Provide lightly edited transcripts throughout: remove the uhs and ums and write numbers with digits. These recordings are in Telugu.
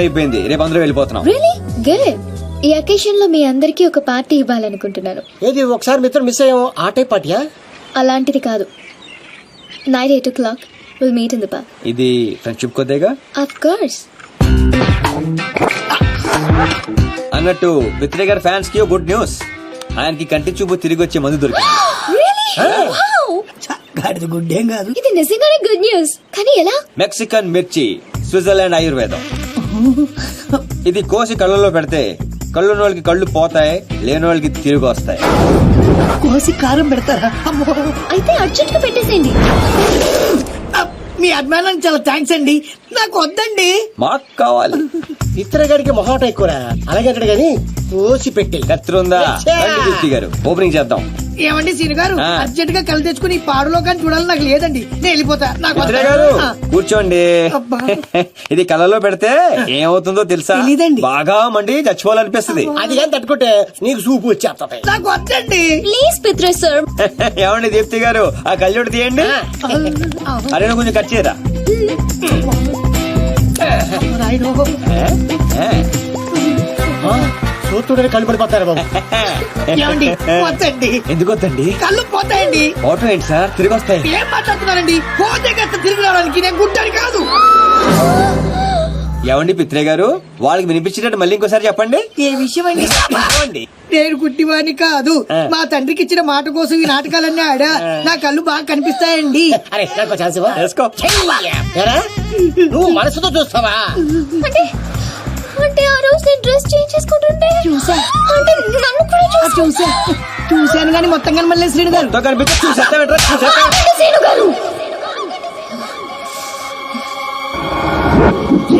అయిపోయింది, రేపు అందరూ వెళ్ళిపోతున్నాం. Really good. ఈ అకేషన్ లో మీ అందరికి ఒక పార్టీ ఇవ్వాలనుకుంటున్నాను. ఏది ఒకసారి మిత్రం మిస్ అయ్యాము, ఆ టైప్ పార్టీయా? అలాంటిది కాదు. Night 8 o'clock will meet in the park. ఇది ఫ్రెండ్షిప్ కొద్దిగా ఆఫ్ కోర్స్. అన్నట్టు పిత్రే గారి ఫ్యాన్స్ కి గుడ్ న్యూస్. ఆయనకి కంటి చూపు తిరిగి వచ్చే మందు దొరికింది. గాడిది గుడ్డేం కాదు. ఇది నిజంగానే గుడ్ న్యూస్. కానీ ఎలా? మెక్సికన్ మిర్చి, స్విట్జర్లాండ్ ఆయుర్వేదం. ఇది కోసి కళ్ళలో పెడితే కళ్ళున్న వాళ్ళకి కళ్ళు పోతాయి, లేని వాళ్ళకి తిరిగి వస్తాయి. కోసి కారం పెడతారా? అయితే అర్జెంట్ గా పెట్టేసేయండి. మీ అభిమానానికి చాలా థ్యాంక్స్ అండి. నాకు వద్దండి. మాకు కావాలి. ఇతర గారికి మొహాట ఎక్కువరా. అలాగే అక్కడ గాని కోసి పెట్టి కత్తిరుందా దీప్తి గారు? ఓపెనింగ్ చేద్దాం. ఏమండి సీను గారు, అర్జెంట్ గా కళ్ళు తెచ్చుకుని ఈ పాడులోకాన్ని చూడాలని నాకు లేదండి. నేను వెళ్ళిపోతా. నాకు పిత్రే గారు కూర్చోండి. అబ్బా. ఇది కళ్ళలో పెడితే ఏమవుతుందో తెలుసా? తెలీదండి. బాగా మండి చచ్చిపోవాలనిపిస్తుంది. అది కానీ తట్టుకుంటే నీకు సూపు వచ్చేస్తాయి. నాకు వద్దండి. ప్లీజ్ పిత్రే సార్. ఏమండి దీప్తి గారు, ఆ కళ్ళోడు తీయండి. అరే నువ్వు కొంచెం కట్ చేయరా. చూస్తుంటే కళ్ళు పడిపోతారు బాబు. ఏమండి వద్దండి. ఎందుకు వద్దండి? కళ్ళు పోతాయండి. ఫోటో ఏంటి సార్, తిరిగి వస్తాయి. ఏం మాట్లాడుతున్నారండి? పోతే కాస్త తిరిగి రావడానికి నేను గుడ్డాను కాదు. ఏమండి పిత్రే గారు, వాళ్ళకి వినిపించేటట్టు మళ్ళీ ఇంకోసారి చెప్పండి. ఏ విషయం అండి? చెప్పండి. నేను గుడ్డివాణి కాదు. మా తండ్రికి ఇచ్చిన మాట కోసం ఈ నాటకాలన్నీ ఆడా. నా కళ్ళు బాగా కనిపిస్తాయండి. అరే నాకు ఛాన్స్ ఇవ్వు. వేసుకో. ఏరా, నువ్వు మనసుతో చూస్తావా? అంటే ఆ రోజు నేను డ్రెస్ చేంజ్ చేసుకుంటుంటే చూసా. అంటే నన్ను కూడా చూశాను కానీ మొత్తం కానీ మళ్ళీ శ్రీను గారు సీను గారు.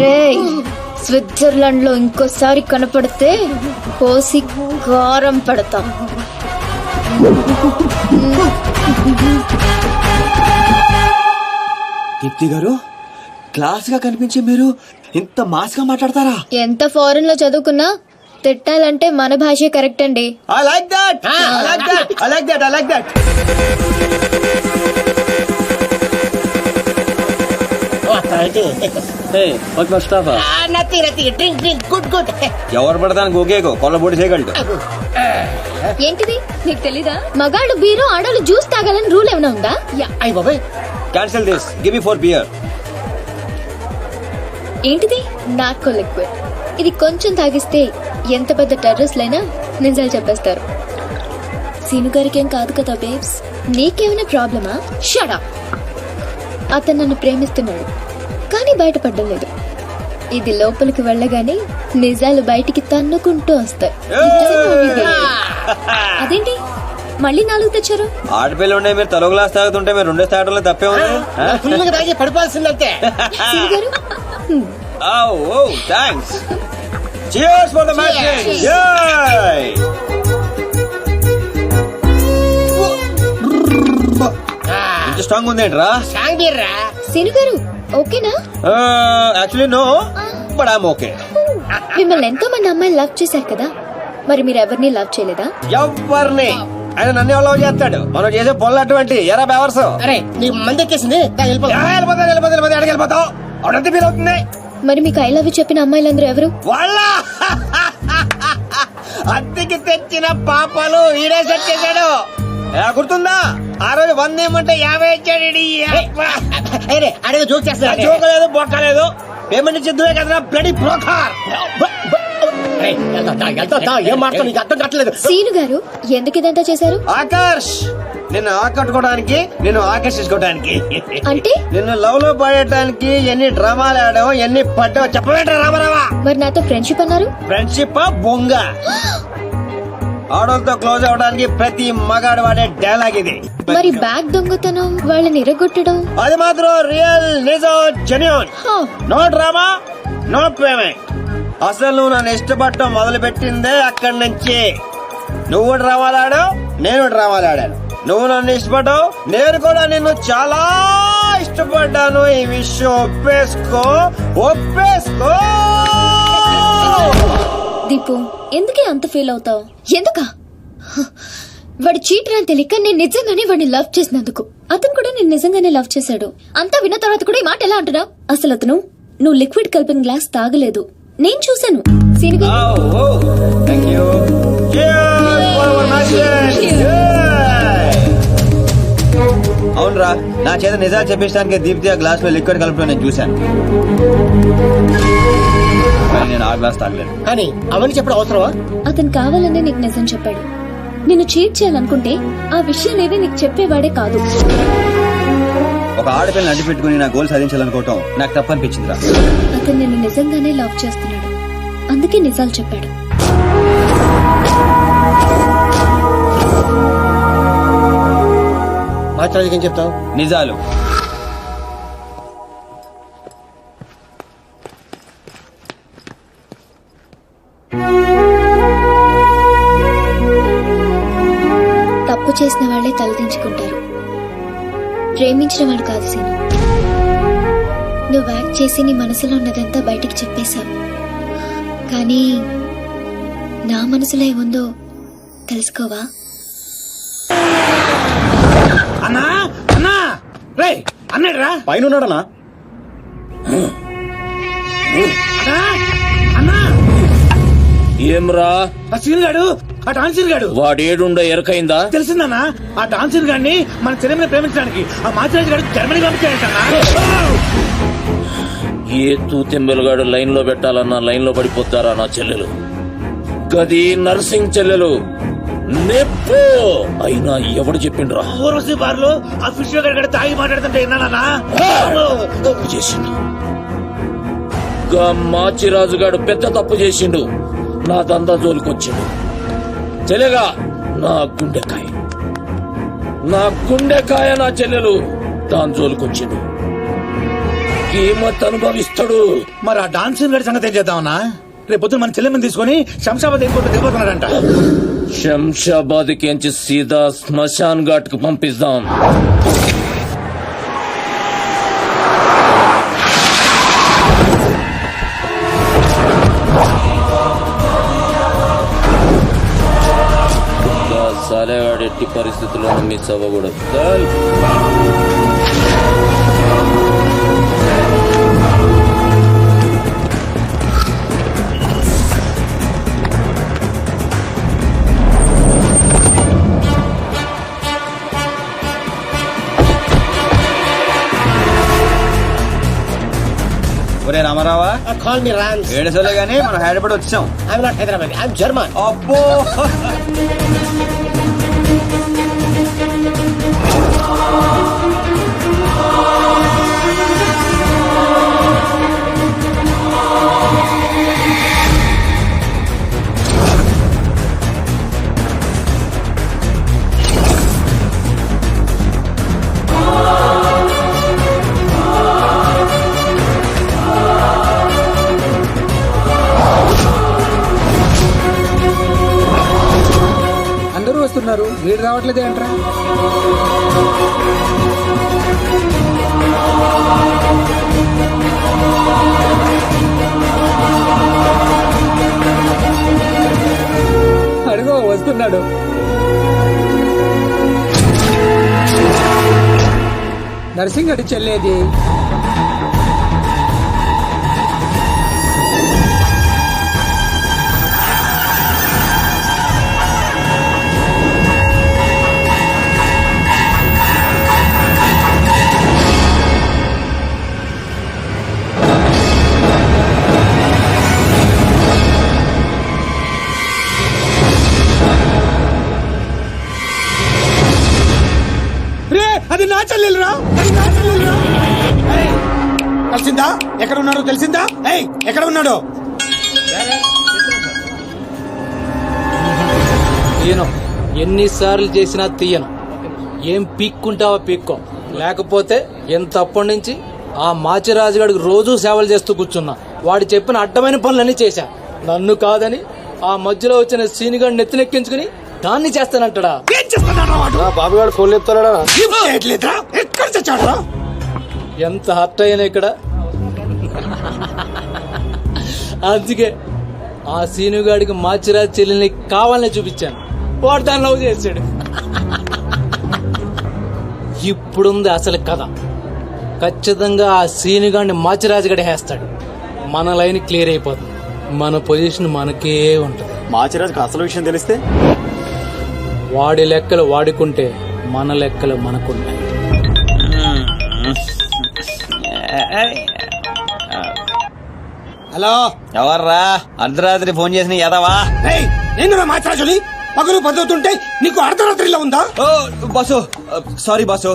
రేయ్, స్విట్జర్లాండ్ లో ఇంకోసారి కనపడితే కోసి కారం పెడతా. దీప్తి గారు, క్లాస్ గా కనిపించే మీరు ఇంత మాస్ గా మాట్లాడతారా? ఎంత ఫారెన్ లో చదువుకున్నా తిట్టాలంటే మన భాషే కరెక్ట్ అండి. I like that. ఎవరు పడతానికి ఓకేగో కొల్లబొడి చేయగలడు. ఏంటిది నీకు తెలీదా? మగాళ్ళు బీరు, ఆడవాళ్ళు జ్యూస్ తాగాలని రూల్ ఏమైనా ఉందా? అయ్య బాబాయ్, cancel this. Give me 4 beer. ఏంటిది? Narco liquid. ఇది కొంచెం తాగిస్తే ఎంత పెద్ద టెర్రరిస్ట్ లైనా నిజాలు చెప్పేస్తారు. సీను గారికి ఏం కాదు కదా బేబ్స్? నీకేమైనా ప్రాబ్లమా? Shut up. అతను నన్ను ప్రేమిస్తున్నాడు కానీ బయటపడడం లేదు. ఇది లోపలికి వెళ్ళగానే నిజాలు బయటికి తన్నుకుంటూ వస్తాయి. అదేంటి మళ్ళీ 4 తెచ్చారు? ఆడపిల్ల ఉండే మీరు తలో గ్లాస్ తాగుతుంటే మీరు 2 తాగడంలో తప్పే ఉంది. పడిపోవాల్సిందంతే. సీను గారు thanks. Cheers for the magic. Yay! ఇంత స్ట్రాంగ్ ఉందేంట్రా? సీను గారు ఓకేనా? Actually no, but I'm okay. మిమ్మల్ని ఎంతో మంది అమ్మాయిలు లవ్ చేశారు కదా, మరి మీరు ఎవరిని లవ్ చేయలేదా? ఎవరిని? ఆయన నన్ను ఎవరో చేస్తాడు. మనం చేసే పొల్ల అటువంటి ఎరా బెవర్స్. అరే నీ మంది ఎక్కేసింది. వెళ్ళిపోతావు అవునంతే ఫీల్ అవుతుంది. మరి మీకు ఐ లవ్ యూ చెప్పిన అమ్మాయిలందరూ ఎవరు? వాళ్ళ అద్దెకి తెచ్చిన పాపాలు ఈడే సెట్ చేశాడు. గుర్తుందా? ఆ రోజు 100 ఇమ్మంటే 50 ఇచ్చాడు. అడిగి జోక్ చేస్తా. చూకలేదు బొక్కలేదు. పేమెంట్ ఇచ్చిద్దువే కదరా బ్లడీ బ్రోకర్. ఏం మాట్లాడు, నీకు అర్థం కట్టలేదు. సీను గారు ఎందుకు ఇదంతా చేశారు? ఆకర్ష్, నిన్ను ఆకట్టుకోవడానికి, నిన్ను ఆకర్షించుకోవడానికి, అంటే నిన్ను లవ్ లో పడేయడానికి ఎన్ని డ్రామాలు ఆడావు, ఎన్ని పడ్డావు చెప్పవేంట్రా రామారావా? మరి నాతో ఫ్రెండ్షిప్ అన్నారు. ఫ్రెండ్షిప్ బొంగ. ఆడోళ్ళతో క్లోజ్ అవడానికి ప్రతి మగాడు వాడే డైలాగ్ ఇది. మరి బ్యాగ్ దొంగతనం, వాళ్ళని ఇరగొట్టడం, అది మాత్రం రియల్, నిజం, genuine. No drama, no payment. అసలు నువ్వు నన్ను ఇష్టపడటం మొదలు పెట్టిందే అక్కడి నుంచి. నువ్వు డ్రామాలు ఆడావు, నేను డ్రామాలు ఆడాను. నువ్వు నన్ను ఇష్టపడ్డావు, నేను కూడా నిన్ను చాలా ఇష్టపడ్డాను. ఈ విషయం ఒప్పేసుకో. దీపు ఎందుకే అంత ఫీల్ అవుతావు? ఎందుకా? వాడు చీటర్ అని తెలియక నేను నిజంగానే వాడిని లవ్ చేసినందుకు. అతను కూడా నేను నిజంగానే లవ్ చేశాడు. అంతా విన్న తర్వాత కూడా ఈ మాట ఎలా అంటున్నావు? అసలు అతను నువ్వు లిక్విడ్ కలిపిన గ్లాస్ తాగలేదు, నేను చూశాను సీను గారు. Thank you. అవునరా, నా చేత నిజాలు చెప్పేయడానికి దీప్తి ఆ గ్లాస్ లో లిక్విడ్ కలపడం నేను చూశాను. కానీ నేను ఆ గ్లాస్ తాగలేదు. కానీ అవన్నీ చెప్పడం అవసరమా? అతను కావాలనే నీకు నిజం చెప్పాడు. నిన్ను చీట్ చేయాలనుకుంటే ఆ విషయాలేవి నీకు చెప్పేవాడే కాదు. ఒక ఆడపిల్లని అడ్డు పెట్టుకుని నా గోల్ సాధించాలనుకోవటం నాకు తప్పనిపించిందిరా. అతను నిన్ను నిజంగానే లవ్ చేస్తున్నాడు, అందుకే నిజాలు చెప్పాడు. మాట్లాడేది ఏం చెప్తావు? నిజాలు. తప్పు చేసిన వాళ్లే తలదించుకుంటారు, ప్రేమించిన వాడు కాదు సీను. నువ్వు యాక్ట్ చేసి నీ మనసులో ఉన్నదంతా బయటికి చెప్పేశావు, కానీ నా మనసులో ఏముందో తెలుసుకోవా? అన్నా అన్నా రే అన్నాడురా పైన ఉన్నాడనా? అన్నా అన్నా ఏమ్రా ఆ సీన్ గాడు, ఆ డాన్సర్ గాడు వాడేడుండో ఎరకైందా? తెలిసిందన్నా? ఆ డాన్సర్ గాడిని మన చెల్లెమని ప్రేమించడానికి ఆ మాచిరాజు గారు జర్మనీ పంపించాడంటన్నా. ఏ తూతెంబెలుగాడు లైన్ లో పెట్టాలన్నా లైన్ లో పడిపోతారా నా చెల్లెలు? గది నర్సింగ్ చెల్లెలు నెప్పు అయినా ఎవడు చెప్పిండ్రా? ఊర్వశి బార్లో ఆ ఫిష్ గారు తాగి మాట్లాడుతుంటే విన్నానన్నా. తప్పు చేసిండు. గా మాచిరాజుగాడు పెద్ద తప్పు చేసిండు. నా దందా జోలికొచ్చిండు. చెల్లెగా నా గుండెకాయ, నా గుండెకాయ నా చెల్లెలు దాని జోలికొచ్చిండు. కీమత్ అనుభవిస్తాడు. మరి ఆ డాన్సర్ గారి సంగతి ఏం చేద్దామన్నా? రేపు పొద్దున మన చెల్లెమని తీసుకుని శంషాబాద్ ఎయిర్పోర్ట్ దిగిపోతున్నాడంట. శంషాబాద్ కించి సీదా శ్మశాన్ ఘాట్ కు పంపిస్తాం. సాలేగాడు ఎట్టి పరిస్థితుల్లోనూ మిస్ అవ్వకూడదు. ఒరే రామారావా, కాల్ మీ రాన్స్. ఏడుసోలే గానీ మనం హైదరాబాద్ వచ్చాం. I'm not Hyderabad, I'm German. అబ్బో, అందరూ వస్తున్నారు, వీడు రావట్లేదే అంటారా? అడుగో వస్తున్నాడు. నర్సింగ్ అడి చెల్లేది. అది నా చెల్లెలురా, అది నా చెల్లెలురా. తెలిసిందా ఎక్కడ ఉన్నాడో? తెలిసిందా? ఎక్కడ ఉన్నాడో? తీయను, ఎన్నిసార్లు చేసినా తీయను. ఏం పీక్కుంటావా పీక్కో, లేకపోతే ఎంత అప్పటి నుంచి ఆ మాచిరాజు గడికి రోజూ సేవలు చేస్తూ కూర్చున్నా. వాడు చెప్పిన అడ్డమైన పనులన్నీ చేశా. నన్ను కాదని ఆ మధ్యలో వచ్చిన సీనిగాడిని నెత్తినెక్కించుకుని దాన్ని చేస్తానంటాడా? ఏం చేస్తున్నాడు బాబుగాడు ఫోన్ చెప్తాడా? ఎక్కడ చచ్చాడు? ఎంత హర్ట్ అయ్యాను ఇక్కడ. అందుకే ఆ సీనుగాడికి మాచిరాజు చెల్లెల్ని కావాలని చూపించాను. వాడు దాన్ని లవ్ చేశాడు. ఇప్పుడుంది అసలు కథ. ఖచ్చితంగా ఆ సీనుగాడిని మాచిరాజు గడి వేస్తాడు. మన లైన్ క్లియర్ అయిపోతుంది. మన పొజిషన్ మనకే ఉంటది. మాచిరాజుకు అసలు విషయం తెలిస్తే వాడి లెక్కలు వాడుకుంటే మన లెక్కలు మనకుంటాయి. హలో ఎవర్రా అర్ధరాత్రి ఫోన్ చేసిన యదవా? నేను మాట్లాడుని పగలు పదువుతుంటే నీకు అర్ధరాత్రిలో ఉందా? ఓ boss, sorry boss.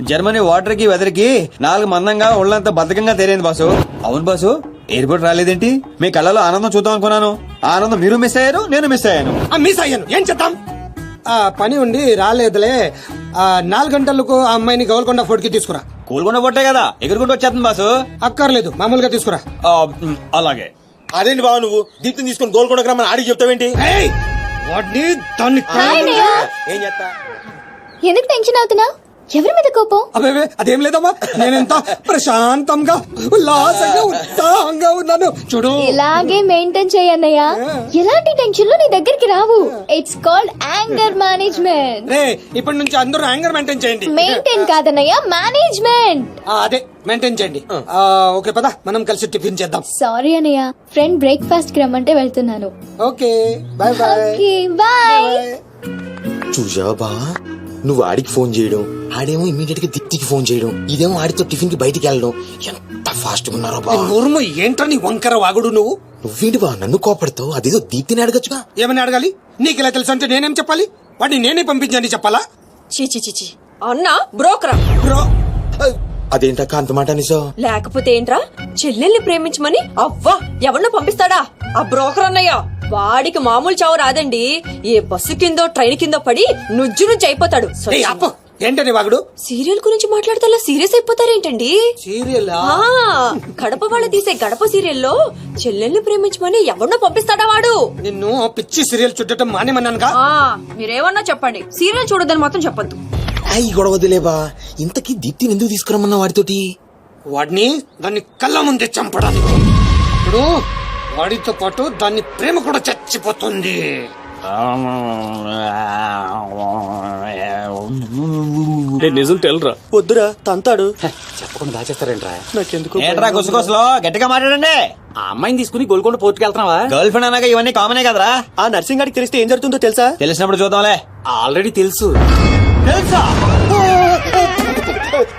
Germany water కి వెదర్ కి 4 మందంగా ఒళ్ళంతా బద్ధకంగా తేరైంది బాసు. అవును బాసు, ఎయిర్పోర్ట్ రాలేదేంటి? మీ కళ్ళలో ఆనందం చూద్దాం అనుకున్నాను. ఆ ఆనందం మీరు మిస్ అయ్యారు, నేను మిస్ అయ్యాను. మిస్ అయ్యాను, ఏం చేద్దాం? పని ఉండి రాలేదులే. 4 గంటలకు ఆ అమ్మాయిని గోల్కొండ ఫోర్ట్ కి తీసుకురా. కోలుకుండా పొట్టే కదా ఎగురుకుంటూ వచ్చేస్తుంది బాసు. అక్కర్లేదు, మామూలుగా తీసుకురా. అలాగే. అదేంటి బావ నువ్వు దీప్తిని తీసుకొని గోల్కొండకు రమ్మని ఆడికి చెప్తావేంటి? వాడిని దాన్ని ఏం చేస్తా? ఎందుకు టెన్షన్ అవుతున్నా? ఎవరి మీద కోపం? అబే అదేం లేదమ్మా, నేనెంత ప్రశాంతంగా ఉల్లాసంగా ఉత్సాహంగా ఉన్నాను చూడు. ఇలాగే మెయింటైన్ చేయన్నయ్య. ఎలాంటి టెన్షన్లు నీ దగ్గరికి రావు. It's called anger management. రే ఇప్పటి నుంచి అందరూ యాంగర్ మెయింటైన్ చేయండి. మెయింటైన్ కాదన్నయ్య, మేనేజ్మెంట్. అదే మెయింటైన్ చేయండి. ఓకే పద మనం కలిసి టిఫిన్ చేద్దాం. సారీ అన్నయ్య, ఫ్రెండ్ బ్రేక్ఫాస్ట్ కి రమ్మంటే వెళ్తున్నాను. Okay bye bye. Okay bye. చూసావా బా, నువ్వు ఆడికి ఫోన్ చేయడం, ఆడేమో ఇమీడియట్ గా దీప్తికి ఫోన్ చేయడం, ఇదేమో ఆడితో టిఫిన్ కి బయటికి వెళ్ళడం. ఎంత ఫాస్ట్ ఉన్నారో బా. నోరుము ఏంట్రా నీ వంకర వాగుడు నువ్వు? నువ్వేంటి బా నన్ను కోపడతావు? అదేదో దీప్తిని అడగచ్చుగా. ఏమని అడగాలి? నీకు ఇలా తెలుసు అంటే నేనేం చెప్పాలి? వాడిని నేనే పంపించండి చెప్పాలా? చీచి చీచి అన్నా బ్రోకరా? బ్రో అదేంటక్క అంత మాట నిజం? లేకపోతే ఏంట్రా, చెల్లెల్ని ప్రేమించమని అవ్వా ఎవరినో పంపిస్తాడా ఆ బ్రోకర్ అన్నయ్య? వాడికి మామూలు చావు రాదండి. ఏ బస్సు కిందో ట్రైన్ కిందో పడి నుజ్జు నుంచి అయిపోతాడు. అప్పు ఏంటని వాగుడు? సీరియల్ గురించి మాట్లాడితే అలా సీరియస్ అయిపోతారేంటండి? సీరియల్ గడప వాళ్ళు తీసే గడప సీరియల్లో చెల్లెల్ని ప్రేమించమని ఎవరినో పంపిస్తాడా వాడు? నిన్ను పిచ్చి సీరియల్ చుట్టడం మానేమన్నానుగా. మీరేమన్నా చెప్పండి, సీరియల్ చూడదని మాత్రం చెప్పొద్దు. అయ్యి గొడవదిలేబా. ఇంతకీ దీప్తిని ఎందుకు తీసుకురమ్మన్నా వాడితోటి? వాడిని దాన్ని కళ్ళ ముందే చంపడానికి. ఇప్పుడు వాడితో పాటు దాన్ని ప్రేమ కూడా చచ్చిపోతుంది. నిజం తెలరా? వద్దురా తంతాడు. చెప్పకుండా దాచేస్తారేంట్రా? నాకెందుకు ఏంట్రా గుసగుసలో గట్టిగా మాట్లాడండి. ఆ అమ్మాయిని తీసుకుని గోల్కొండ పోర్టుకి వెళ్తున్నావా? గర్ల్ ఫ్రెండ్ అన్నాక ఇవన్నీ కామనే కదరా. ఆ నర్సింగ్ గారికి తెలిస్తే ఏం జరుగుతుందో తెలుసా? తెలిసినప్పుడు చూద్దాంలే. ఆల్రెడీ తెలుసు. తెలుసా?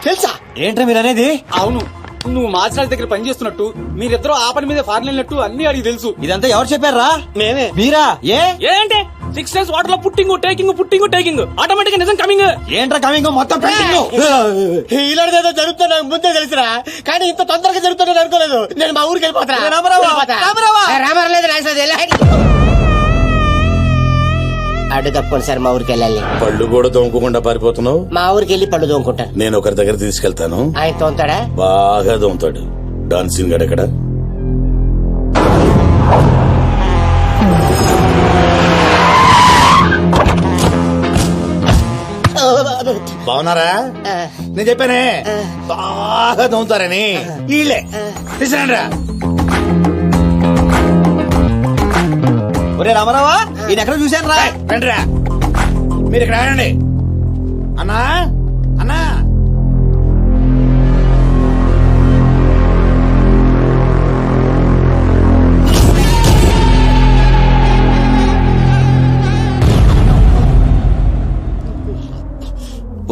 తెలుసా? ఏంట్రా మీరు అనేది? అవును, నువ్వు మాచిరాజ్ దగ్గర పని చేస్తున్నట్టు, మీరిద్దరూ ఆ పని మీద ఫారెన్ వెళ్ళినట్టు అన్ని అడిగి తెలుసు. ఇదంతా ఎవరు చెప్పారా? మేమే. మీరా? ఏంటి 6 days వాటర్ లో పుట్టింగ్ టేకింగ్ ఆటోమేటిక్ నిజం కమింగ్. ఏంట్రా కమింగ్ మొత్తం పెండింగ్? ఇలాంటిదేదో జరుగుతుందో నాకు ముందే తెలుసురా, కానీ ఇంత తొందరగా జరుగుతుందని అనుకోలేదు. నేను మా ఊరికి వెళ్ళిపోతా. అడ్డు తప్పకుండా సార్, మా ఊరికి వెళ్ళాలి. పళ్ళు కూడా తోముకోకుండా పారిపోతున్నావు. మా ఊరికి వెళ్ళి పళ్ళు తోముకుంటాను. నేను ఒకరి దగ్గర తీసుకెళ్తాను, ఆయన తోముతాడా? బాగా తోముతాడు. డాన్సింగ్ గడ ఎక్కడ? బాగున్నారా? నేను చెప్పానే బాగా తోముతారని. వీళ్ళే తీసుకురండిరా. ఒరే రామారావా, ఈయన ఎక్కడ చూశాను రా. రండిరా, మీరు ఇక్కడ ఆడండి. అన్నా అన్నా,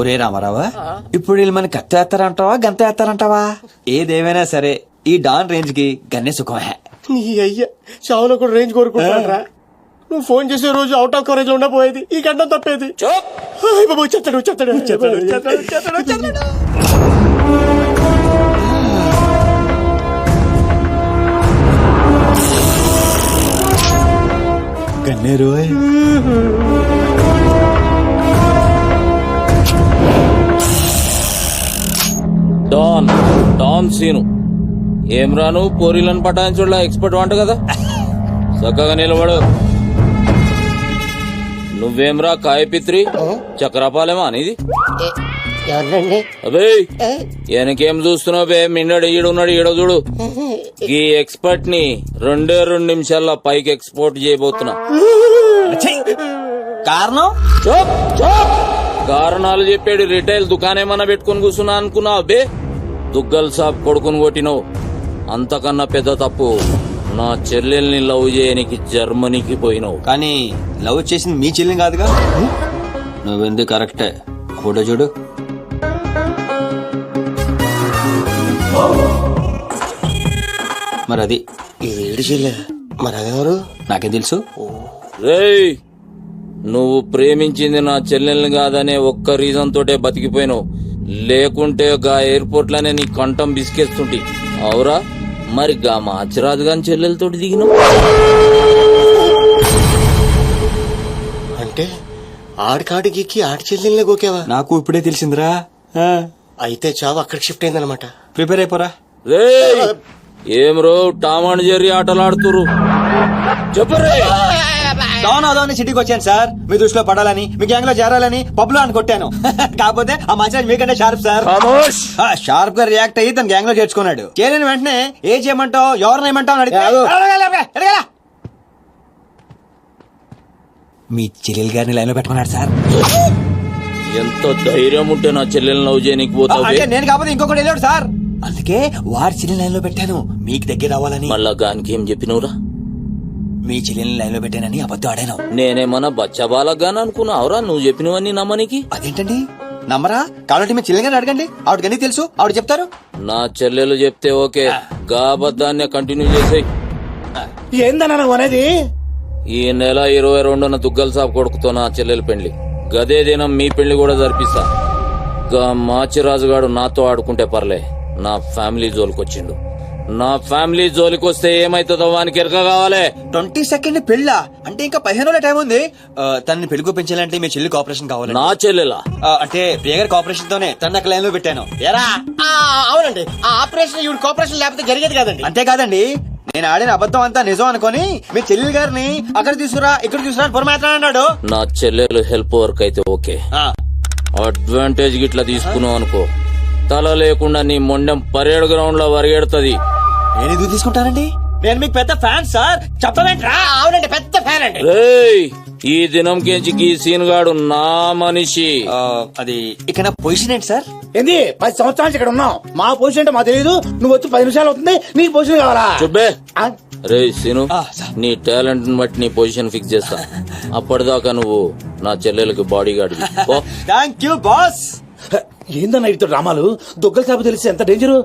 ఒరే రామారావా, ఇప్పుడు వీళ్ళు మన కత్తి వేస్తారంటావా గంత వేస్తారంటావా? ఏదేమైనా సరే ఈ డాన్ రేంజ్ కి గన్నే సుఖమే. నీ అయ్యా చావులో కూడా రేంజ్ కోరుకుంటారా? నువ్వు ఫోన్ చేసే రోజు అవుట్ ఆఫ్ కవరేజ్ లో ఉండపోయేది, ఈ గంట తప్పేది. చెత్తాడు. గన్నేరు డాన్ సీను ఏం రాను పోరీలను పటాయించుడులా ఎక్స్పర్ట్ వంట కదా. చక్కగా నిలబడు. నువ్వేమ్రా కాయపిత్రి చక్రపాలేమా అనేది? ఎవరండి? అబే వెనకేం చూస్తున్నావు బే? మిన్నడు ఈడున్నాడు, ఈడో చూడు. ఈ ఎక్స్పర్ట్ ని 2 నిమిషాల్లో పైకి ఎక్స్పోర్ట్ చేయబోతున్నా. కారణం? కారణాలు చెప్పాడు. రిటైల్ దుకాణేమన్నా పెట్టుకుని కూర్చున్నా అనుకున్నావు బే? దుగ్గల్ సాబ్ కొడుకుని కొట్టినావు. అంతకన్నా పెద్ద తప్పు నా చెల్లెల్ని లవ్ చేయనికి జర్మనీకి పోయినావు. కానీ లవ్ చేసింది మీ చెల్లి కాదుగా. నువ్వెందుకు కరెక్టే. ఫోటో చూడు. మరి అది ఇది ఏడు చెల్లె మరి అదెవరు? నాకేం తెలుసు. రేయ్, నువ్వు ప్రేమించింది నా చెల్లెల్ని కాదనే ఒక్క రీజన్ తోటే బతికిపోయినావు. లేకుంటే గా ఎయిర్పోర్ట్ లోనే నీ కంఠం బిసికేస్తుంటి. అవురా, మరి గా మాచిరాజు గాని చెల్లెలతోటి దిగినావు. అంటే ఆడికాడికి ఎక్కి ఆడి చెల్లెల్ని గోకేవా? నాకు ఇప్పుడే తెలిసిందిరా. అయితే చావు అక్కడికి షిఫ్ట్ అయిందనమాట. ప్రిపేర్ అయిపోరా. రేయ్, ఏం రో టామ్ అండ్ జెర్రీ ఆటలాడుతురు? చెప్పరే. డౌన్ అవుదామని సిటీకి వచ్చాను సార్. మీ దృష్టిలో పడాలని, మీ గ్యాంగ్ లో చేరాలని పబ్ లో అని కొట్టాను. కాకపోతే ఆ మధ్య మీకంటే షార్ప్ సార్. షార్ప్ గా రియాక్ట్ అయ్యి తన గ్యాంగ్ లో చేర్చుకున్నాడు. చేరిన వెంటనే ఏ చేయమంటావు, ఎవరిని ఏమంటావు అని అడిగితే మీ చెల్లెలు గారిని లైన్ లో పెట్టుకున్నాడు సార్. ఎంత ధైర్యం ఉంటే నా చెల్లెల్ని లవ్ చేయనికి పోతావు? అంటే నేను కాకపోతే ఇంకొకటి వెళ్ళాడు సార్. అందుకే వారి చెల్లెని లైన్ లో పెట్టాను, మీకు దగ్గర అవ్వాలని. మళ్ళా గానికి ఏం చెప్పినవురా? మీ చెల్లెల్ని లైన్ లో పెట్టానని అబద్ధం ఆడాను. నేనేమన్నా బచ్చబాలగాని అనుకున్నావురా నువ్వు చెప్పినవన్నీ నమ్మనికి? అదేంటండి నమ్మరా? కాబట్టి మీ చెల్లెలు గారిని అడగండి, ఆవిడకి తెలుసు, ఆవిడ చెప్తారు. నా చెల్లెలు చెప్తే ఓకే, గా అబద్ధాన్ని కంటిన్యూ చేసేయ్. ఏందన్నా నువ్వు అనేది? ఈ నెల 22న దుగ్గల సాబ్ కొడుకుతో నా చెల్లెలు పెళ్లి. గదే దినం మీ పెళ్లి కూడా జరిపిస్తా. గా మాచిరాజుగాడు నాతో ఆడుకుంటే పర్లే, నా ఫ్యామిలీ జోలికొచ్చిండు. నా ఫ్యామిలీ జోలికొస్తే ఏమైతుందో వానికి ఎరక కావాలి. 22nd పెళ్ళా? అంటే ఇంకా 15 రోజుల టైం ఉంది. తనని పెళ్లికి పెంచాలంటే మీ చెల్లి కోఆపరేషన్ కావాలి. నా చెల్లెలా? అంటే ప్రియ గారి కోఆపరేషన్ తోనే తన లైన్ లో పెట్టాను. ఎరా అవునండి, ఆ ఆపరేషన్ ఈవిడ కోఆపరేషన్ లేకపోతే జరిగేది కాదండి. అంతేకాదండి, నేను ఆడిన అబద్ధం అంతా నిజం అనుకొని మీ చెల్లెలు గారిని అక్కడ తీసుకురా ఇక్కడ తీసుకురా పొరమాట్లాడు. నా చెల్లెలు హెల్ప్ వర్క్ అయితే ఓకే. అడ్వాంటేజ్ గిట్లా తీసుకున్నావు అనుకో, తల లేకుండా నీ మొండెం పరేడ్ గ్రౌండ్ లో వరిగెడుతుంది. నేను ఎందుకు తీసుకుంటానండి? నేను మీకు పెద్ద ఫ్యాన్ సార్. చెప్పవేంట్రా? అవునండి, పెద్ద ఫ్యాన్ అండి. రేయ్, ఈ దినం కెంచి ఈ సీన్ గాడు నా మనిషి. అది ఇక నా పొజిషన్ ఏంటి సార్? ఏంది 10 సంవత్సరాలు ఇక్కడ ఉన్నావు, మా పొజిషన్ అంటే మాకు తెలియదు. నువ్వు వచ్చి 10 నిమిషాలు అవుతుంది, నీ పొజిషన్ కావాలా? చుబ్బే. ఆ? రే సీను, సార్. నీ టాలెంట్ బట్టి నీ పొజిషన్ ఫిక్స్ చేస్తా. అప్పటిదాకా నువ్వు నా చెల్లెలకి body guard. Thank you boss. ఏందన్నా ఇటు రామాలు? దొగ్గల సాబు తెలిసి ఎంత డేంజరు.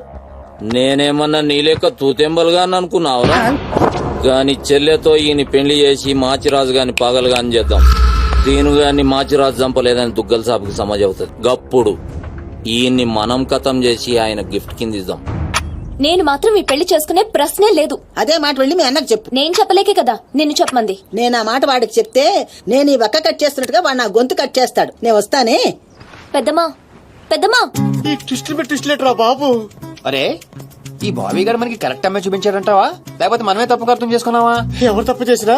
నేనేమన్నా నీ లెక్క తూతెంబలుగా అనుకున్నావురా? గాని చెల్లెతో ఈయన పెళ్లి చేసి మాచిరాజు గాని పాగలు గాని చేద్దాం. దీని గాని మాచిరాజు చంపలేదని దుగ్గల సాబుకి సమాజ్ అవుతుంది. గప్పుడు ఈయన్ని మనం కథం చేసి ఆయన గిఫ్ట్ కింద ఇద్దాం. నేను మాత్రం ఈ పెళ్లి చేసుకునే ప్రశ్నే లేదు. అదే మాట వెళ్ళి మీ అన్నకు చెప్పు. నేను చెప్పలేకే కదా నిన్ను చెప్పమంది. నేను ఆ మాట వాడికి చెప్తే నేను ఈ వక్క కట్ చేస్తున్నట్టుగా వాడు నా గొంతు కట్ చేస్తాడు. నేను వస్తానే. పెద్దమ్మా పెద్దమ్మా, ఈ ట్విస్టులేట్రా బాబు. అరే, ఈ బాబీ గారు మనకి కరెక్ట్ అమ్మాయి చూపించారంటావా, లేకపోతే మనమే తప్పుగా అర్థం చేసుకున్నావా? ఎవరు తప్పు చేసినా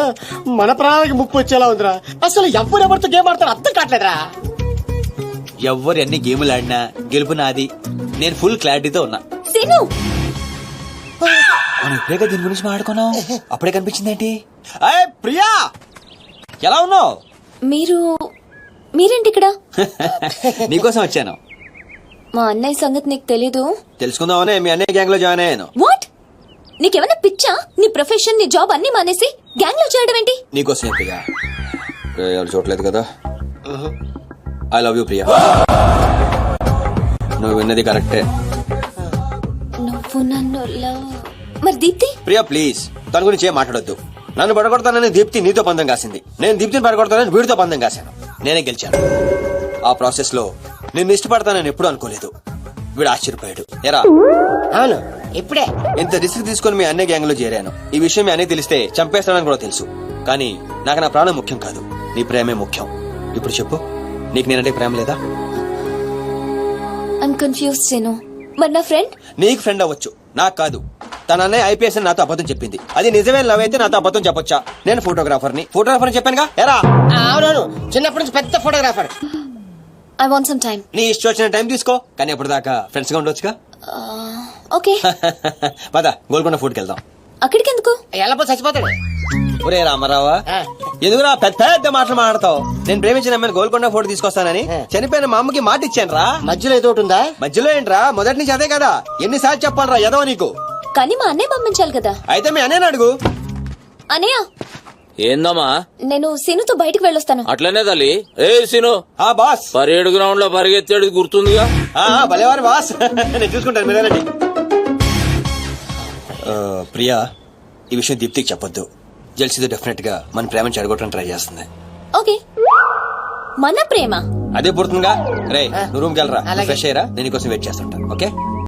మన ప్రాణానికి ముప్పు వచ్చేలా ఉందిరా. అసలు ఎవరెవరితో గేమ్ ఆడతారు అర్థం కావట్లేదురా. ఎవరు ఎన్ని గేములు ఆడినా గెలుపు నాది. నేను ఫుల్ క్లారిటీతో ఉన్నా. సీను, మనం ఇప్పుడే దీని గురించి మాట్లాడుకున్నాం, అప్పుడే కనిపించిందేంటి? అయ్యే ప్రియా, ఎలా ఉన్నావు? మీరేంటి ఇక్కడ? నీకోసం వచ్చాను. మా అన్నయ్య సంగతి నీకు తెలీదు. తెలుసుకుందామనే మీ అన్నయ్య గ్యాంగ్ లో జాయిన్ అయ్యాను. వాట్? నీకేమైనా పిచ్చా? నీ ప్రొఫెషన్ నీ జాబ్ అన్ని మానేసి గ్యాంగ్ లో చేయడం ఏంటి? నీకోసం ప్రియా. ఎవరు చూడలేదు కదా. I love you Priya. నువ్వు విన్నది కరెక్టే. నువ్వు నన్ను మరి దీప్తి? ప్రియా ప్లీజ్, తన గురించి ఏం మాట్లాడొద్దు. నన్ను పడగొడతానని దీప్తి నీతో పందెం కాసింది. నేను దీప్తిని పడగొడతానని వీడితో పందెం కాశాను. నేనే గెలిచాను. ఆ ప్రాసెస్ లో నిన్ను ఇష్టపడతానని ఎప్పుడు అనుకోలేదు. వీడు ఆశ్చర్యపోయాడు. ఎరా? అవును, ఇప్పుడే ఇంత రిస్క్ తీసుకుని మీ అన్నయ్య గ్యాంగ్ లో చేరాను. ఈ విషయం మీ అన్నయ్య తెలిస్తే చంపేస్తానని కూడా తెలుసు. కానీ నాకు నా ప్రాణం ముఖ్యం కాదు, నీ ప్రేమే ముఖ్యం. ఇప్పుడు చెప్పు, నీకు నేనంటే ప్రేమ లేదా? I'm confused Seenu. మరి నా ఫ్రెండ్? నీకు ఫ్రెండ్ అవ్వచ్చు, నాకు కాదు. తన అన్నయ్య ఐపీఎస్ అని నాతో అబద్ధం చెప్పింది. అది నిజమే లవ్ అయితే నాతో అబద్ధం చెప్పొచ్చా? నేను ఫోటోగ్రాఫర్ని చెప్పానుగా. ఎరా? అవునవును, చిన్నప్పటి నుంచి పెద్ద photographer. I want some time. నీ ఇష్టం వచ్చిన టైం తీసుకో, కానీ అప్పటిదాకా ఫ్రెండ్స్ గా ఉండొచ్చుగా. ఓకే. పద గోల్కొండ ఫోర్ట్కి వెళ్దాం. అక్కడికి ఎందుకు? ఎల్లపో చచ్చిపోతాడు. ఒరే రామారావా, ఎందుకురా పెద్ద పెద్ద మాటలు మాట్లాడతావు? నేను ప్రేమించిన అమ్మాయిని గోల్కొండ ఫోటో తీసుకొస్తానని చనిపోయిన మా అమ్మకి మాట ఇచ్చాను రా. మధ్యలో ఏదో ఉందా? మధ్యలో ఏంట్రా, మొదటి నుంచి అదే కదా. ఎన్నిసార్లు చెప్పాలరా ఎదవ నీకు? కానీ మా అన్నయ్య పంపించాలి కదా. అయితే మీ అన్నయ్యని అడుగు. అన్నయ్య ఏందమ్మా నేను సీనుతో బయటికి వెళ్ళొస్తాను. అట్లనే తల్లి. ఏ సీను, ఆ బాస్. పరేడ్ గ్రౌండ్ లో పరిగెత్తాడు గుర్తుందిగా. భలేవారు బాస్. నేను చూసుకుంటాను, మీరు వెళ్ళండి. ప్రియా, ఈ విషయం దీప్తికి చెప్పొద్దు. జెల్సీతో డెఫినెట్ గా మన ప్రేమను చెడగొట్టడానికి ట్రై చేస్తుంది. ఓకే, మన ప్రేమ అదే పుడుతుందిగా. రే, నువ్వు రూమ్కి వెళ్ళరా, ఫ్రెష్ అయ్యరా, నేను నీకోసం వెయిట్ చేస్తుంటా. ఓకే.